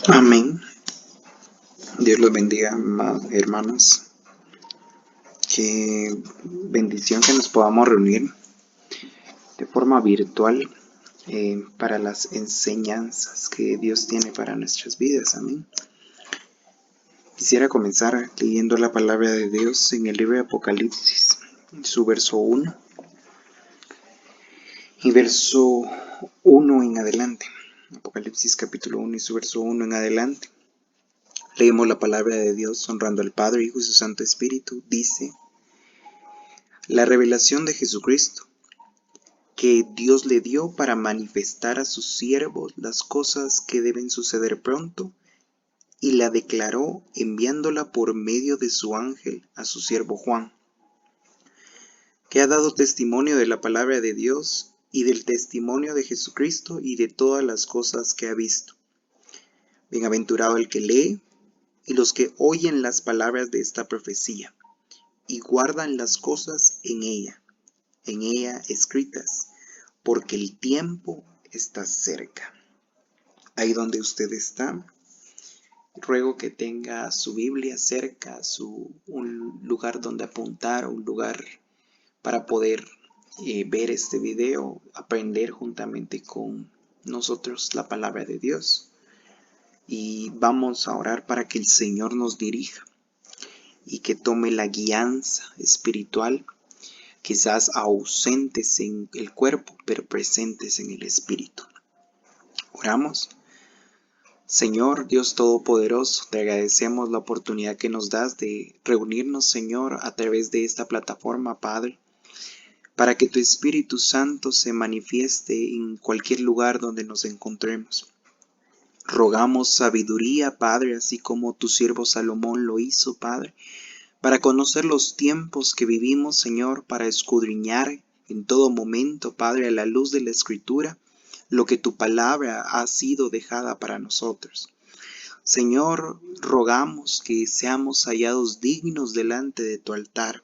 Amén. Dios los bendiga, hermanos. Qué bendición que nos podamos reunir de forma virtual para las enseñanzas que Dios tiene para nuestras vidas. Amén. Quisiera comenzar leyendo la palabra de Dios en el libro de Apocalipsis, su verso 1 y verso 1 en adelante. Apocalipsis capítulo 1 y su verso 1 en adelante. Leemos la palabra de Dios honrando al Padre, Hijo y su Santo Espíritu. Dice: la revelación de Jesucristo, que Dios le dio para manifestar a sus siervos las cosas que deben suceder pronto, y la declaró enviándola por medio de su ángel a su siervo Juan, que ha dado testimonio de la palabra de Dios y del testimonio de Jesucristo y de todas las cosas que ha visto. Bienaventurado el que lee y los que oyen las palabras de esta profecía y guardan las cosas en ella escritas, porque el tiempo está cerca. Ahí donde usted está, ruego que tenga su Biblia cerca, un lugar donde apuntar, un lugar para poder ver este video, aprender juntamente con nosotros la palabra de Dios. Y vamos a orar para que el Señor nos dirija y que tome la guianza espiritual, quizás ausentes en el cuerpo, pero presentes en el espíritu. Oramos. Señor Dios Todopoderoso, te agradecemos la oportunidad que nos das de reunirnos, Señor, a través de esta plataforma, Padre, para que tu Espíritu Santo se manifieste en cualquier lugar donde nos encontremos. Rogamos sabiduría, Padre, así como tu siervo Salomón lo hizo, Padre, para conocer los tiempos que vivimos, Señor, para escudriñar en todo momento, Padre, a la luz de la Escritura, lo que tu palabra ha sido dejada para nosotros. Señor, rogamos que seamos hallados dignos delante de tu altar.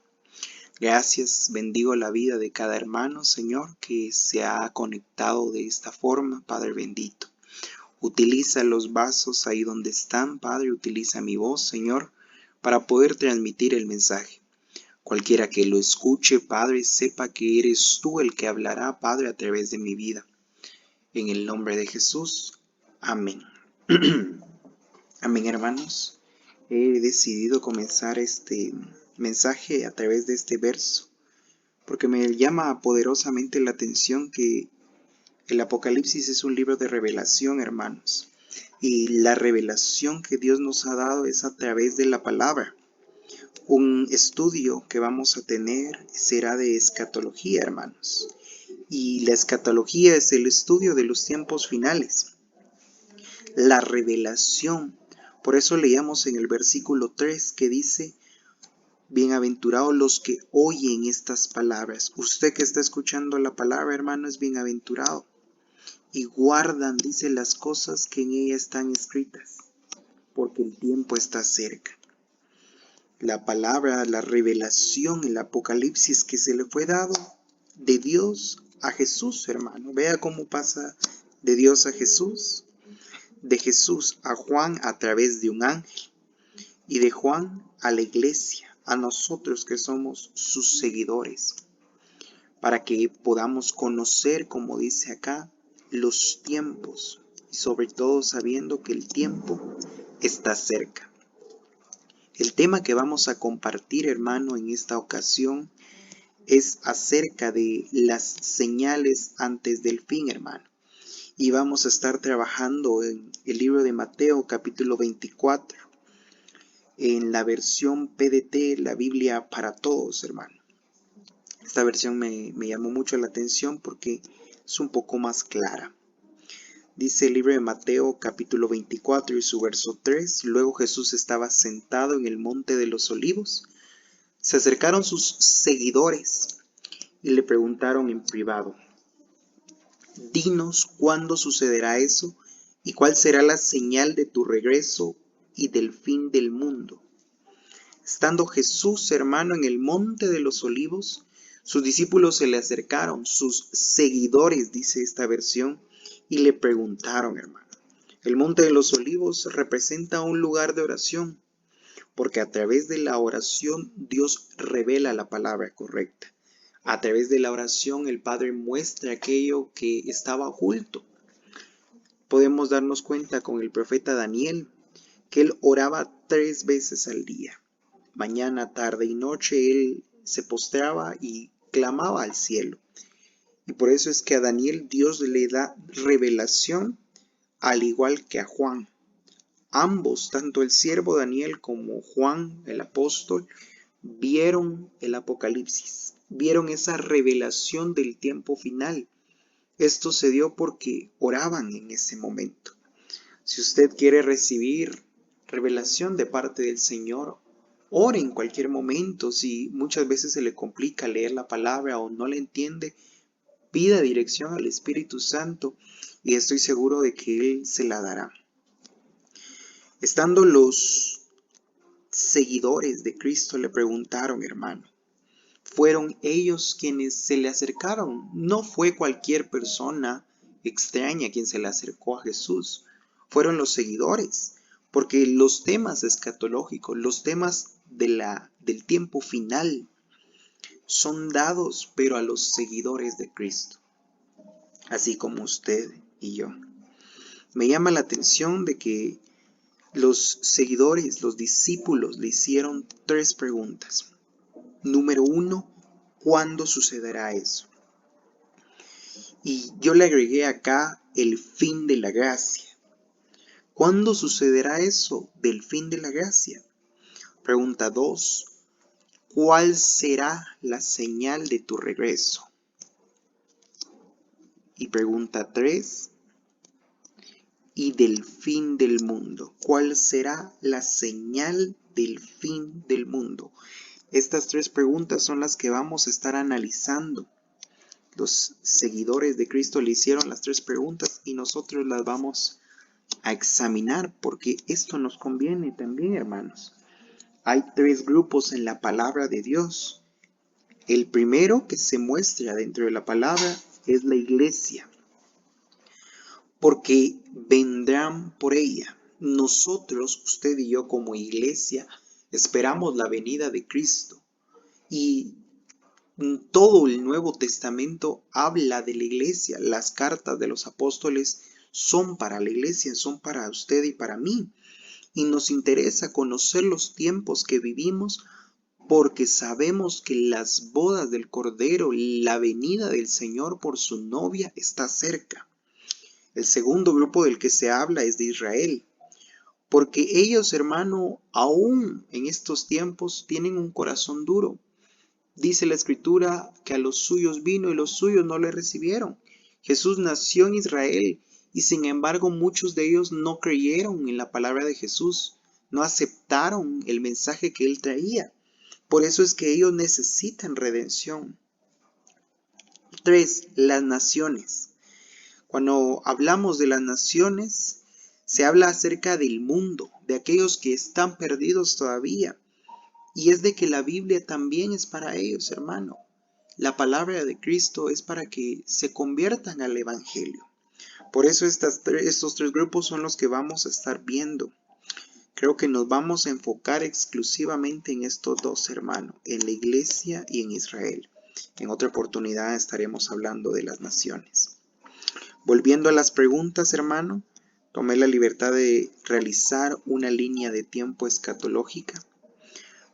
Gracias, bendigo la vida de cada hermano, Señor, que se ha conectado de esta forma, Padre bendito. Utiliza los vasos ahí donde están, Padre, utiliza mi voz, Señor, para poder transmitir el mensaje. Cualquiera que lo escuche, Padre, sepa que eres tú el que hablará, Padre, a través de mi vida. En el nombre de Jesús, amén. Amén, hermanos. He decidido comenzar este mensaje a través de este verso, porque me llama poderosamente la atención que el Apocalipsis es un libro de revelación, hermanos. Y la revelación que Dios nos ha dado es a través de la palabra. Un estudio que vamos a tener será de escatología, hermanos. Y la escatología es el estudio de los tiempos finales. La revelación. Por eso leíamos en el versículo 3 que dice: bienaventurados los que oyen estas palabras. Usted que está escuchando la palabra, hermano, es bienaventurado. Y guardan, dice, las cosas que en ella están escritas, porque el tiempo está cerca. La palabra, la revelación, el Apocalipsis que se le fue dado de Dios a Jesús, hermano. Vea cómo pasa de Dios a Jesús, de Jesús a Juan a través de un ángel, y de Juan a la iglesia, a nosotros que somos sus seguidores, para que podamos conocer, como dice acá, los tiempos, y sobre todo sabiendo que el tiempo está cerca. El tema que vamos a compartir, hermano, en esta ocasión es acerca de las señales antes del fin, hermano. Y vamos a estar trabajando en el libro de Mateo, capítulo 24, en la versión PDT, la Biblia para todos, hermano. Esta versión me llamó mucho la atención porque es un poco más clara. Dice el libro de Mateo capítulo 24 y su verso 3: luego Jesús estaba sentado en el monte de los olivos. Se acercaron sus seguidores y le preguntaron en privado: dinos cuándo sucederá eso y cuál será la señal de tu regreso y del fin del mundo. Estando Jesús, hermano, en el monte de los olivos, sus discípulos se le acercaron, sus seguidores, dice esta versión, y le preguntaron, hermano. El Monte de los Olivos representa un lugar de oración, porque a través de la oración Dios revela la palabra correcta. A través de la oración el Padre muestra aquello que estaba oculto. Podemos darnos cuenta con el profeta Daniel que él oraba 3 veces al día. Mañana, tarde y noche él se postraba y clamaba al cielo. Y por eso es que a Daniel Dios le da revelación, al igual que a Juan. Ambos, tanto el siervo Daniel como Juan el apóstol, vieron el Apocalipsis, vieron esa revelación del tiempo final. Esto se dio porque oraban en ese momento. Si usted quiere recibir revelación de parte del Señor, ore en cualquier momento. Si muchas veces se le complica leer la palabra o no la entiende, pida dirección al Espíritu Santo y estoy seguro de que Él se la dará. Estando los seguidores de Cristo le preguntaron, hermano, fueron ellos quienes se le acercaron. No fue cualquier persona extraña quien se le acercó a Jesús. Fueron los seguidores. Porque los temas escatológicos, los temas del tiempo final, son dados, pero a los seguidores de Cristo. Así como usted y yo. Me llama la atención de que los seguidores, los discípulos, le hicieron 3 preguntas. Número 1, ¿cuándo sucederá eso? Y yo le agregué acá el fin de la gracia. ¿Cuándo sucederá eso del fin de la gracia? Pregunta 2, ¿cuál será la señal de tu regreso? Y pregunta 3, y del fin del mundo. ¿Cuál será la señal del fin del mundo? Estas 3 preguntas son las que vamos a estar analizando. Los seguidores de Cristo le hicieron las 3 preguntas y nosotros las vamos a examinar porque esto nos conviene también, hermanos. Hay 3 grupos en la palabra de Dios. El primero que se muestra dentro de la palabra es la iglesia, porque vendrán por ella. Nosotros, usted y yo como iglesia, esperamos la venida de Cristo. Y todo el Nuevo Testamento habla de la iglesia. Las cartas de los apóstoles son para la iglesia, son para usted y para mí. Y nos interesa conocer los tiempos que vivimos porque sabemos que las bodas del Cordero, la venida del Señor por su novia está cerca. El segundo grupo del que se habla es de Israel, porque ellos, hermano, aún en estos tiempos tienen un corazón duro. Dice la Escritura que a los suyos vino y los suyos no le recibieron. Jesús nació en Israel y sin embargo muchos de ellos no creyeron en la palabra de Jesús, no aceptaron el mensaje que él traía. Por eso es que ellos necesitan redención. 3. Las naciones. Cuando hablamos de las naciones, se habla acerca del mundo, de aquellos que están perdidos todavía. Y es de que la Biblia también es para ellos, hermano. La palabra de Cristo es para que se conviertan al Evangelio. Por eso estos 3 grupos son los que vamos a estar viendo. Creo que nos vamos a enfocar exclusivamente en estos 2, hermano, en la iglesia y en Israel. En otra oportunidad estaremos hablando de las naciones. Volviendo a las preguntas, hermano, tomé la libertad de realizar una línea de tiempo escatológica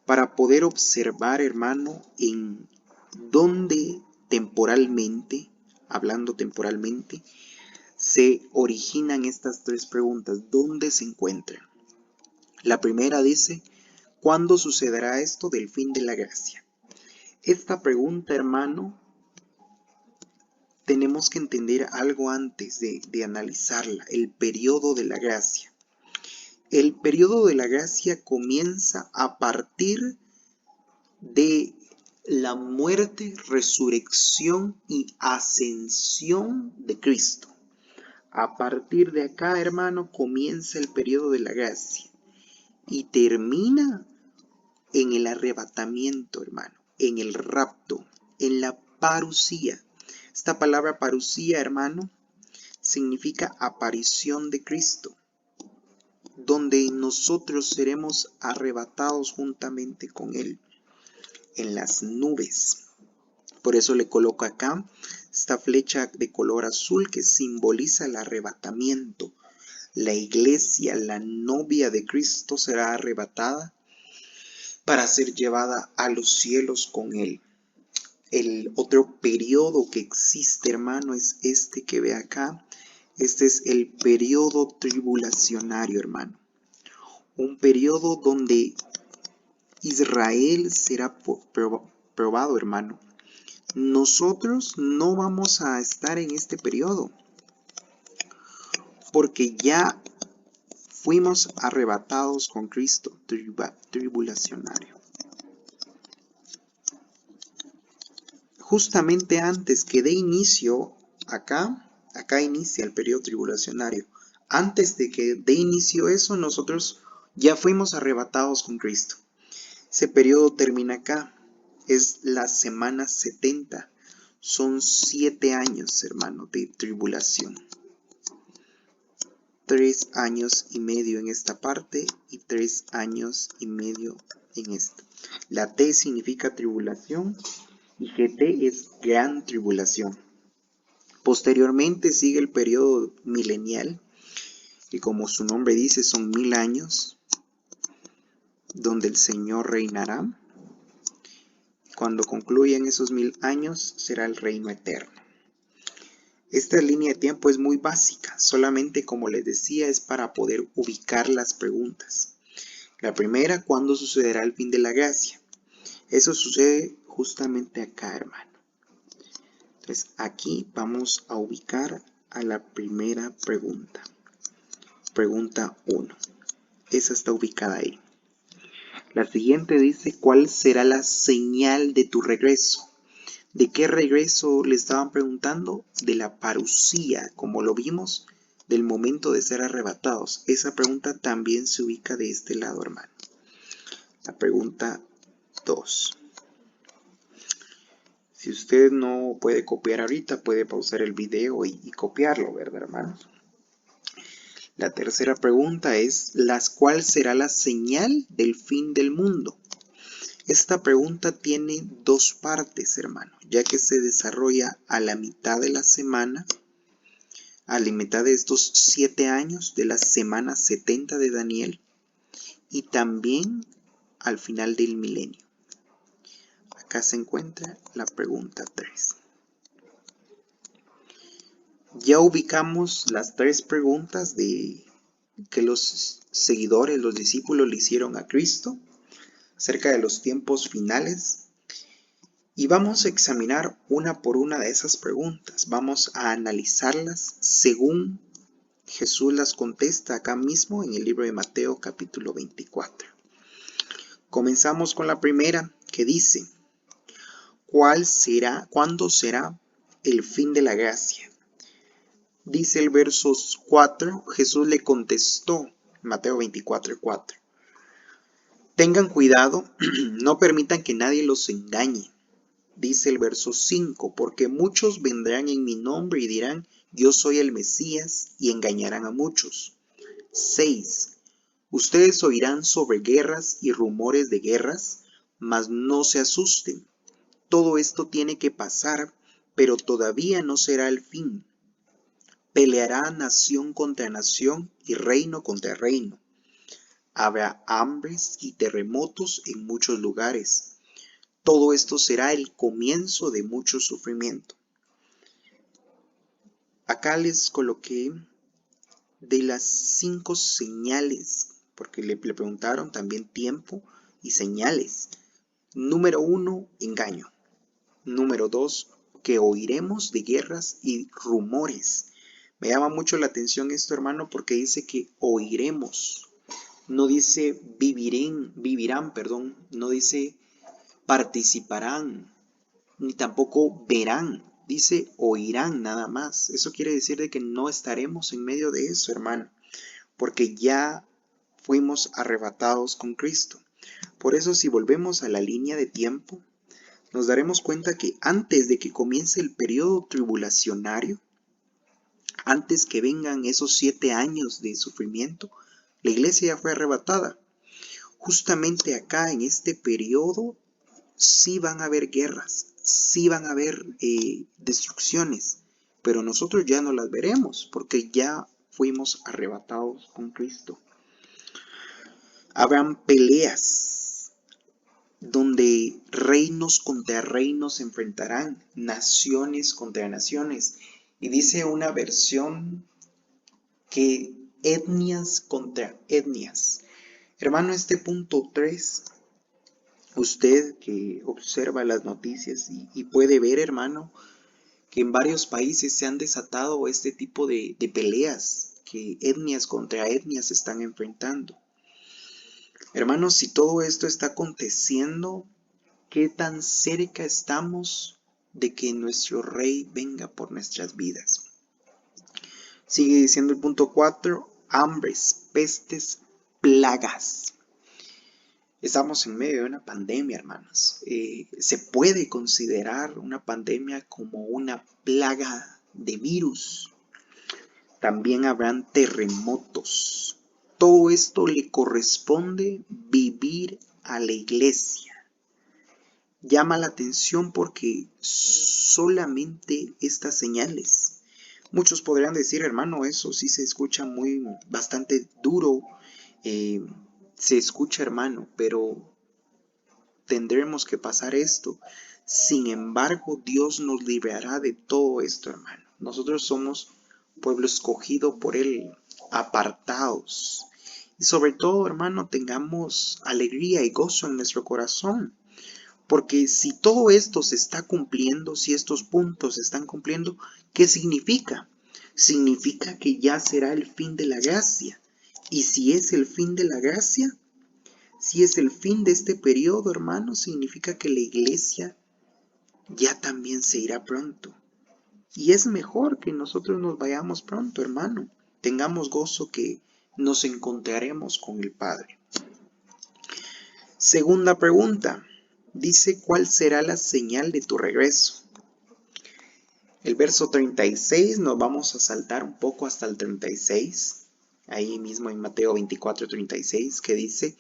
para poder observar, hermano, en dónde temporalmente, hablando temporalmente, se originan estas 3 preguntas. ¿Dónde se encuentran? La primera dice, ¿cuándo sucederá esto del fin de la gracia? Esta pregunta, hermano, tenemos que entender algo antes de analizarla, el periodo de la gracia. El periodo de la gracia comienza a partir de la muerte, resurrección y ascensión de Cristo. A partir de acá, hermano, comienza el periodo de la gracia y termina en el arrebatamiento, hermano, en el rapto, en la parusía. Esta palabra parusía, hermano, significa aparición de Cristo, donde nosotros seremos arrebatados juntamente con Él en las nubes. Por eso le coloco acá esta flecha de color azul que simboliza el arrebatamiento. La iglesia, la novia de Cristo, será arrebatada para ser llevada a los cielos con Él. El otro periodo que existe, hermano, es este que ve acá. Este es el periodo tribulacionario, hermano. Un periodo donde Israel será probado, hermano. Nosotros no vamos a estar en este periodo, porque ya fuimos arrebatados con Cristo, tribulacionario. Justamente antes que dé inicio, acá inicia el periodo tribulacionario. Antes de que dé inicio eso, nosotros ya fuimos arrebatados con Cristo. Ese periodo termina acá. Es la semana 70. Son 7 años, hermano, de tribulación. 3 años y medio en esta parte y 3 años y medio en esta. La T significa tribulación y GT es gran tribulación. Posteriormente sigue el periodo milenial, que como su nombre dice son 1000 años, donde el Señor reinará. Cuando concluyan esos 1000 años será el reino eterno. Esta línea de tiempo es muy básica, solamente como les decía es para poder ubicar las preguntas. La primera, ¿cuándo sucederá el fin de la gracia? Eso sucede justamente acá, hermano. Entonces aquí vamos a ubicar a la primera pregunta. Pregunta 1. Esa está ubicada ahí. La siguiente dice, ¿cuál será la señal de tu regreso? ¿De qué regreso le estaban preguntando? De la parusía, como lo vimos, del momento de ser arrebatados. Esa pregunta también se ubica de este lado, hermano. La pregunta 2. Si usted no puede copiar ahorita, puede pausar el video y copiarlo, ¿verdad, hermanos? La tercera pregunta es, ¿cuál será la señal del fin del mundo? Esta pregunta tiene dos partes, hermano, ya que se desarrolla a la mitad de la semana, a la mitad de estos 7 años de la semana 70 de Daniel y también al final del milenio. Acá se encuentra la pregunta 3. Ya ubicamos las 3 preguntas que los seguidores, los discípulos le hicieron a Cristo acerca de los tiempos finales. Y vamos a examinar una por una de esas preguntas. Vamos a analizarlas según Jesús las contesta acá mismo en el libro de Mateo capítulo 24. Comenzamos con la primera que dice, ¿cuándo será el fin de la gracia? Dice el verso 4, Jesús le contestó, Mateo 24:4. Tengan cuidado, no permitan que nadie los engañe. Dice el verso 5, porque muchos vendrán en mi nombre y dirán, yo soy el Mesías, y engañarán a muchos. 6. Ustedes oirán sobre guerras y rumores de guerras, mas no se asusten. Todo esto tiene que pasar, pero todavía no será el fin. Peleará nación contra nación y reino contra reino. Habrá hambres y terremotos en muchos lugares. Todo esto será el comienzo de mucho sufrimiento. Acá les coloqué de las 5 señales, porque le preguntaron también tiempo y señales. Número 1, engaño. Número 2, que oiremos de guerras y rumores. Me llama mucho la atención esto, hermano, porque dice que oiremos. No dice vivirán, no dice participarán, ni tampoco verán. Dice oirán nada más. Eso quiere decir de que no estaremos en medio de eso, hermano, porque ya fuimos arrebatados con Cristo. Por eso, si volvemos a la línea de tiempo, nos daremos cuenta que antes de que comience el periodo tribulacionario, Antes que vengan esos 7 años de sufrimiento, la iglesia ya fue arrebatada. Justamente acá en este periodo sí van a haber guerras, sí van a haber destrucciones, pero nosotros ya no las veremos porque ya fuimos arrebatados con Cristo. Habrán peleas donde reinos contra reinos se enfrentarán, naciones contra naciones. Y dice una versión que etnias contra etnias. Hermano, este punto 3, usted que observa las noticias y puede ver, hermano, que en varios países se han desatado este tipo de peleas, que etnias contra etnias se están enfrentando. Hermanos, si todo esto está aconteciendo, ¿qué tan cerca estamos de que nuestro Rey venga por nuestras vidas? Sigue diciendo el punto 4, hambres, pestes, plagas. Estamos en medio de una pandemia, hermanos. Se puede considerar una pandemia como una plaga de virus. También habrán terremotos. Todo esto le corresponde vivir a la iglesia. Llama la atención porque solamente estas señales. Muchos podrían decir, hermano, eso sí se escucha bastante duro. Se escucha, hermano, pero tendremos que pasar esto. Sin embargo, Dios nos librará de todo esto, hermano. Nosotros somos pueblo escogido por Él, apartados. Y sobre todo, hermano, tengamos alegría y gozo en nuestro corazón. Porque si todo esto se está cumpliendo, si estos puntos se están cumpliendo, ¿qué significa? Significa que ya será el fin de la gracia. Y si es el fin de la gracia, si es el fin de este periodo, hermano, significa que la iglesia ya también se irá pronto. Y es mejor que nosotros nos vayamos pronto, hermano. Tengamos gozo que nos encontraremos con el Padre. Segunda pregunta. Dice, ¿cuál será la señal de tu regreso? El verso 36, nos vamos a saltar un poco hasta el 36. Ahí mismo en Mateo 24:36, que dice,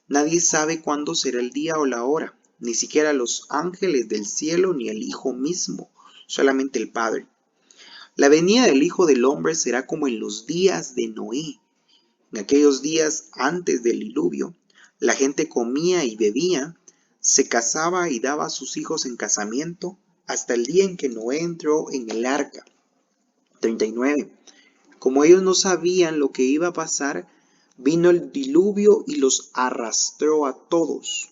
nadie sabe cuándo será el día o la hora, ni siquiera los ángeles del cielo ni el Hijo mismo, solamente el Padre. La venida del Hijo del Hombre será como en los días de Noé. En aquellos días antes del diluvio, la gente comía y bebía, se casaba y daba a sus hijos en casamiento, hasta el día en que Noé entró en el arca. 39. Como ellos no sabían lo que iba a pasar, vino el diluvio y los arrastró a todos.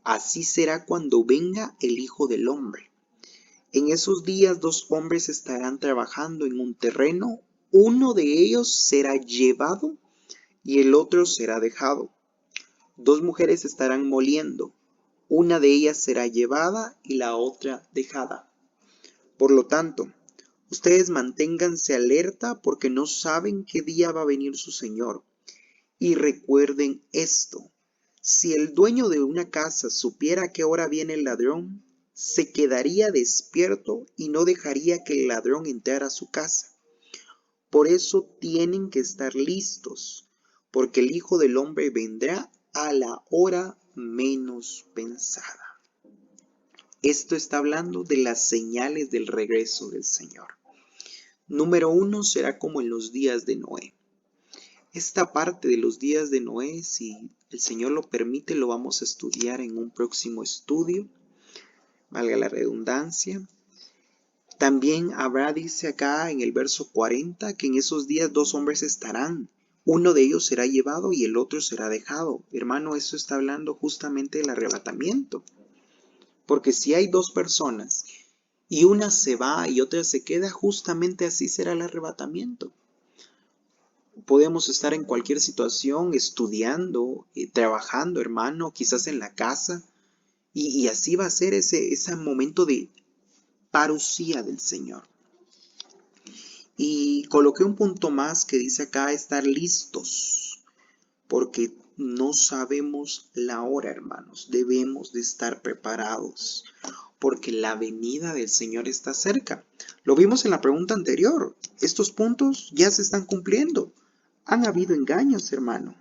Así será cuando venga el Hijo del Hombre. En esos días 2 hombres estarán trabajando en un terreno, uno de ellos será llevado y el otro será dejado. 2 mujeres estarán moliendo, una de ellas será llevada y la otra dejada. Por lo tanto, ustedes manténganse alerta porque no saben qué día va a venir su Señor. Y recuerden esto, si el dueño de una casa supiera a qué hora viene el ladrón, se quedaría despierto y no dejaría que el ladrón entrara a su casa. Por eso tienen que estar listos, porque el Hijo del Hombre vendrá a la hora menos pensada. Esto está hablando de las señales del regreso del Señor. Número 1 será como en los días de Noé. Esta parte de los días de Noé, si el Señor lo permite, lo vamos a estudiar en un próximo estudio, valga la redundancia. También habrá, dice acá en el verso 40, que en esos días 2 hombres estarán. Uno de ellos será llevado y el otro será dejado. Hermano, eso está hablando justamente del arrebatamiento. Porque si hay 2 personas y una se va y otra se queda, justamente así será el arrebatamiento. Podemos estar en cualquier situación, estudiando, trabajando, hermano, quizás en la casa. Y así va a ser ese momento de parusía del Señor. Y coloqué un punto más que dice acá estar listos, porque no sabemos la hora, hermanos. Debemos de estar preparados, porque la venida del Señor está cerca. Lo vimos en la pregunta anterior. Estos puntos ya se están cumpliendo. Han habido engaños, hermano.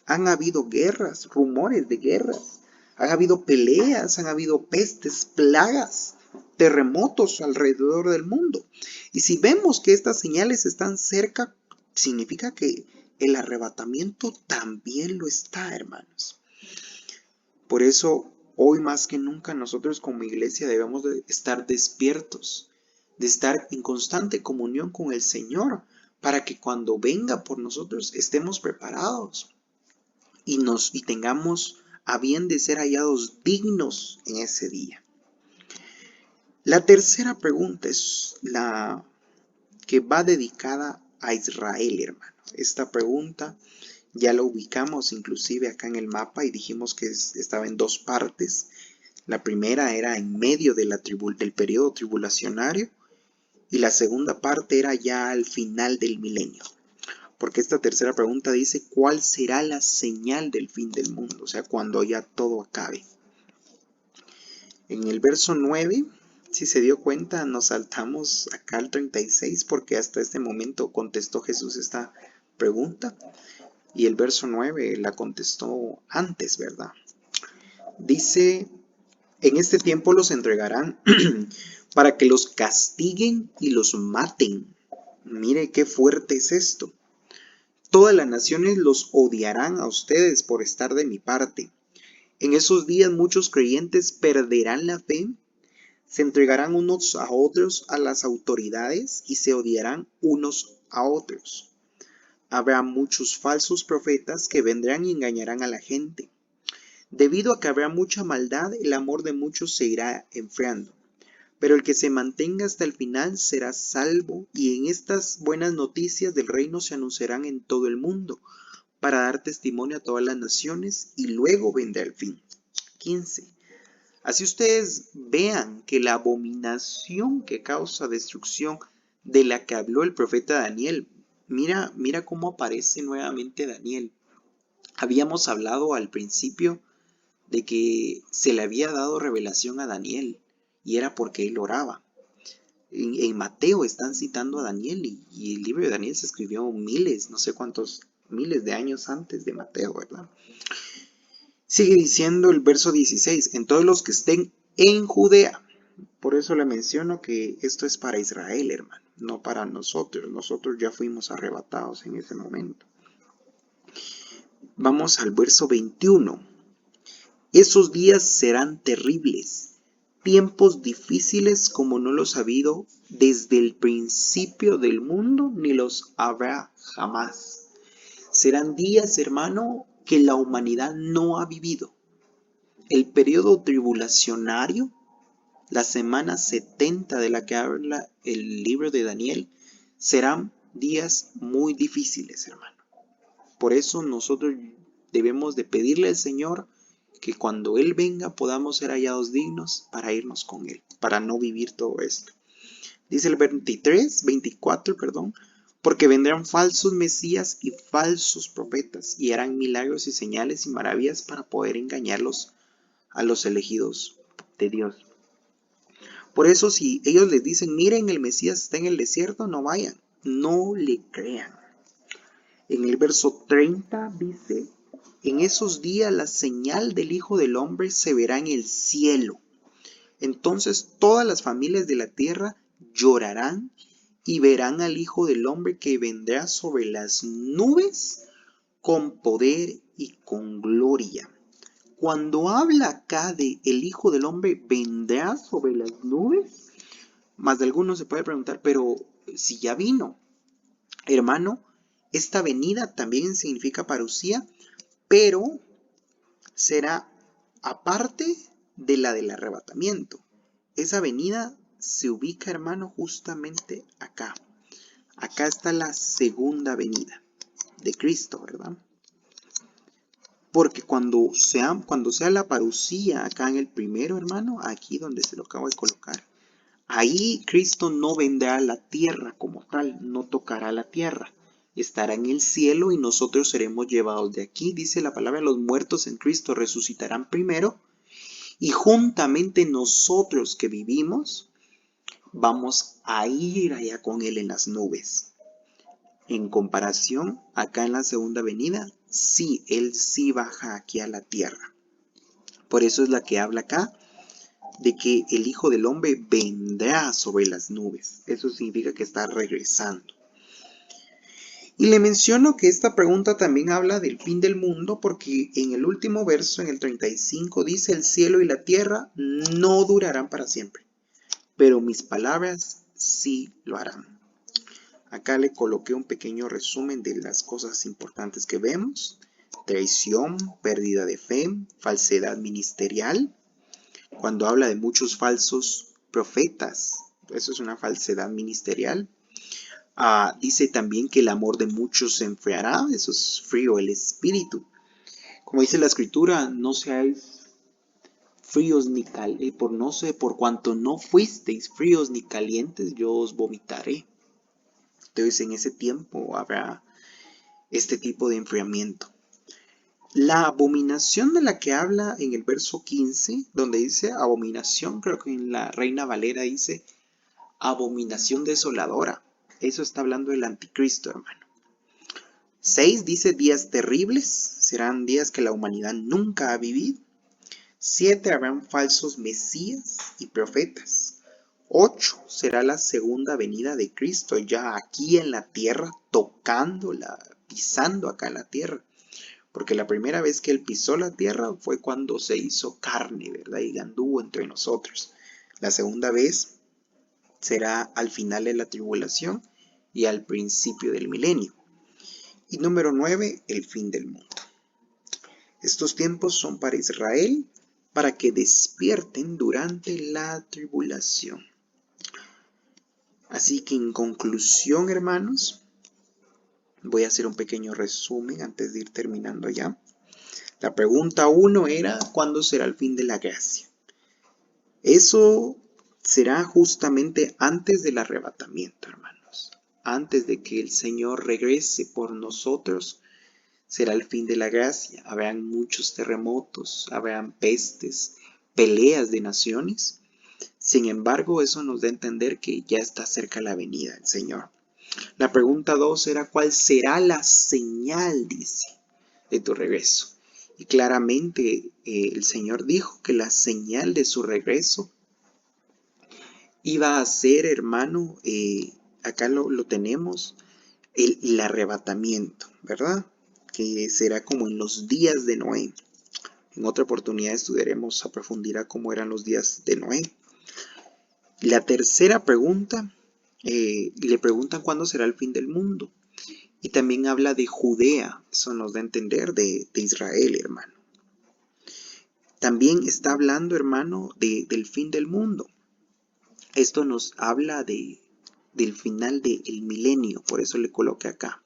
Han habido guerras, rumores de guerras. Han habido peleas, han habido pestes, plagas, terremotos alrededor del mundo. Y si vemos que estas señales están cerca, significa que el arrebatamiento también lo está, hermanos. Por eso, hoy más que nunca, nosotros como iglesia debemos de estar despiertos, de estar en constante comunión con el Señor, para que cuando venga por nosotros estemos preparados y tengamos a bien de ser hallados dignos en ese día. La tercera pregunta es la que va dedicada a Israel, hermano. Esta pregunta ya la ubicamos inclusive acá en el mapa y dijimos que estaba en dos partes. La primera era en medio del periodo tribulacionario y la segunda parte era ya al final del milenio. Porque esta tercera pregunta dice, ¿cuál será la señal del fin del mundo? O sea, cuando ya todo acabe. En el verso 9, si se dio cuenta, nos saltamos acá al 36 porque hasta este momento contestó Jesús esta pregunta. Y el verso 9 la contestó antes, ¿verdad? Dice, en este tiempo los entregarán para que los castiguen y los maten. Mire qué fuerte es esto. Todas las naciones los odiarán a ustedes por estar de mi parte. En esos días muchos creyentes perderán la fe, se entregarán unos a otros a las autoridades y se odiarán unos a otros. Habrá muchos falsos profetas que vendrán y engañarán a la gente. Debido a que habrá mucha maldad, el amor de muchos se irá enfriando. Pero el que se mantenga hasta el final será salvo, y en estas buenas noticias del reino se anunciarán en todo el mundo, para dar testimonio a todas las naciones, y luego vendrá el fin. 15. Así ustedes vean que la abominación que causa destrucción de la que habló el profeta Daniel, mira cómo aparece nuevamente Daniel. Habíamos hablado al principio de que se le había dado revelación a Daniel y era porque él oraba. En Mateo están citando a Daniel y el libro de Daniel se escribió miles, no sé cuántos miles de años antes de Mateo, ¿verdad? Sigue diciendo el verso 16, en todos los que estén en Judea. Por eso le menciono que esto es para Israel, hermano, no para nosotros. Nosotros ya fuimos arrebatados en ese momento. Vamos al verso 21. Esos días serán terribles, tiempos difíciles como no los ha habido desde el principio del mundo, ni los habrá jamás. Serán días, hermano, que la humanidad no ha vivido. El periodo tribulacionario, la semana 70 de la que habla el libro de Daniel, serán días muy difíciles, hermano. Por eso nosotros debemos de pedirle al Señor que cuando Él venga podamos ser hallados dignos para irnos con Él, para no vivir todo esto. Dice el 24, porque vendrán falsos mesías y falsos profetas y harán milagros y señales y maravillas para poder engañarlos a los elegidos de Dios. Por eso si ellos les dicen, miren, el Mesías está en el desierto, no vayan, no le crean. En el verso 30 dice, en esos días la señal del Hijo del Hombre se verá en el cielo. Entonces todas las familias de la tierra llorarán y verán al Hijo del Hombre que vendrá sobre las nubes con poder y con gloria. Cuando habla acá de el Hijo del Hombre vendrá sobre las nubes, más de algunos se puede preguntar, pero si ya vino, hermano, esta venida también significa parucía, pero será aparte de la del arrebatamiento. Esa venida se ubica, hermano, justamente acá. Acá está la segunda venida de Cristo, ¿verdad? Porque cuando sea la parucía acá en el primero, hermano, aquí donde se lo acabo de colocar, ahí Cristo no vendrá a la tierra como tal, no tocará la tierra. Estará en el cielo y nosotros seremos llevados de aquí. Dice la palabra, los muertos en Cristo resucitarán primero y juntamente nosotros que vivimos, vamos a ir allá con Él en las nubes. En comparación, acá en la segunda venida, sí, Él sí baja aquí a la tierra. Por eso es la que habla acá de que el Hijo del Hombre vendrá sobre las nubes. Eso significa que está regresando. Y le menciono que esta pregunta también habla del fin del mundo porque en el último verso, en el 35, dice: el cielo y la tierra no durarán para siempre, pero mis palabras sí lo harán. Acá le coloqué un pequeño resumen de las cosas importantes que vemos: traición, pérdida de fe, falsedad ministerial. Cuando habla de muchos falsos profetas, eso es una falsedad ministerial. Dice también que el amor de muchos se enfriará, eso es frío el espíritu. Como dice la escritura, no seáis fríos ni calientes, por cuanto no fuisteis fríos ni calientes, yo os vomitaré. Entonces en ese tiempo habrá este tipo de enfriamiento. La abominación de la que habla en el verso 15, donde dice abominación, creo que en la Reina Valera dice abominación desoladora. Eso está hablando del anticristo, hermano. 6 dice días terribles, serán días que la humanidad nunca ha vivido. 7 habrán falsos mesías y profetas. 8 será la segunda venida de Cristo ya aquí en la tierra, tocándola, pisando acá la tierra. Porque la primera vez que Él pisó la tierra fue cuando se hizo carne, ¿verdad? Y anduvo entre nosotros. La segunda vez será al final de la tribulación y al principio del milenio. Y número 9, el fin del mundo. Estos tiempos son para Israel, para que despierten durante la tribulación. Así que en conclusión, hermanos, voy a hacer un pequeño resumen antes de ir terminando ya. La pregunta 1 era: ¿cuándo será el fin de la gracia? Eso será justamente antes del arrebatamiento, hermanos. Antes de que el Señor regrese por nosotros, será el fin de la gracia. Habrán muchos terremotos, habrán pestes, peleas de naciones. Sin embargo, eso nos da a entender que ya está cerca la venida del Señor. La pregunta 2 era: ¿cuál será la señal, dice, de tu regreso? Y claramente el Señor dijo que la señal de su regreso iba a ser, hermano, acá lo tenemos, el arrebatamiento, ¿verdad? Que será como en los días de Noé. En otra oportunidad estudiaremos a profundidad cómo eran los días de Noé. La tercera pregunta, le preguntan cuándo será el fin del mundo. Y también habla de Judea, eso nos da a entender de Israel, hermano. También está hablando, hermano, del fin del mundo. Esto nos habla del final del milenio, por eso le coloqué acá.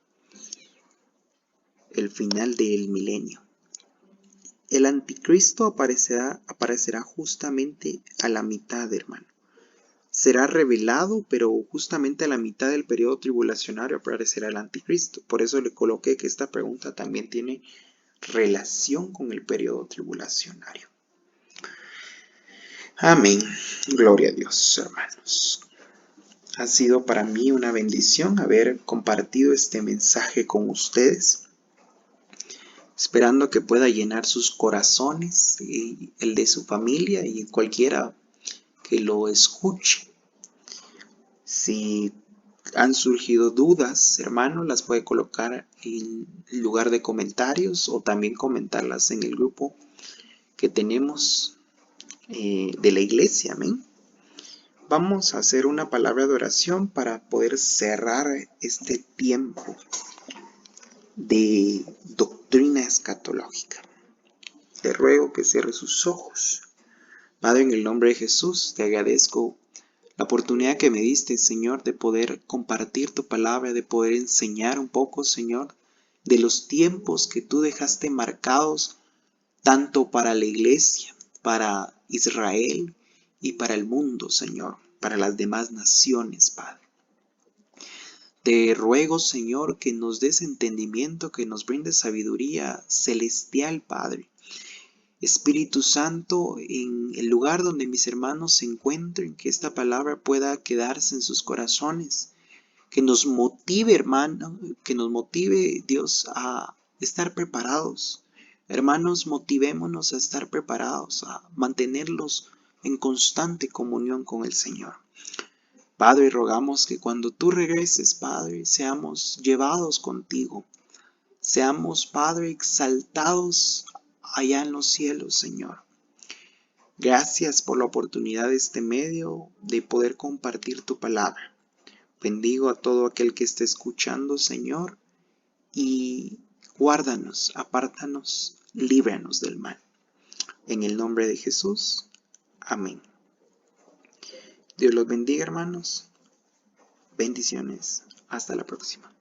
El final del milenio. El anticristo aparecerá justamente a la mitad, hermano. Será revelado, pero justamente a la mitad del periodo tribulacionario aparecerá el anticristo. Por eso le coloqué que esta pregunta también tiene relación con el periodo tribulacionario. Amén. Gloria a Dios, hermanos. Ha sido para mí una bendición haber compartido este mensaje con ustedes, esperando que pueda llenar sus corazones y el de su familia y cualquiera que lo escuche. Si han surgido dudas, hermano, las puede colocar en lugar de comentarios o también comentarlas en el grupo que tenemos de la iglesia. Amén. Vamos a hacer una palabra de oración para poder cerrar este tiempo de doctrina escatológica. Te ruego que cierre sus ojos. Padre, en el nombre de Jesús, te agradezco la oportunidad que me diste, Señor, de poder compartir tu palabra, de poder enseñar un poco, Señor, de los tiempos que tú dejaste marcados tanto para la iglesia, para Israel y para el mundo, Señor, para las demás naciones, Padre. Te ruego, Señor, que nos des entendimiento, que nos brindes sabiduría celestial, Padre, Espíritu Santo, en el lugar donde mis hermanos se encuentren, que esta palabra pueda quedarse en sus corazones, que nos motive, hermano, que nos motive, Dios, a estar preparados. Hermanos, motivémonos a estar preparados, a mantenerlos en constante comunión con el Señor. Padre, rogamos que cuando tú regreses, Padre, seamos llevados contigo. Seamos, Padre, exaltados allá en los cielos, Señor. Gracias por la oportunidad de este medio de poder compartir tu palabra. Bendigo a todo aquel que esté escuchando, Señor, y guárdanos, apártanos, líbranos del mal. En el nombre de Jesús. Amén. Dios los bendiga, hermanos. Bendiciones. Hasta la próxima.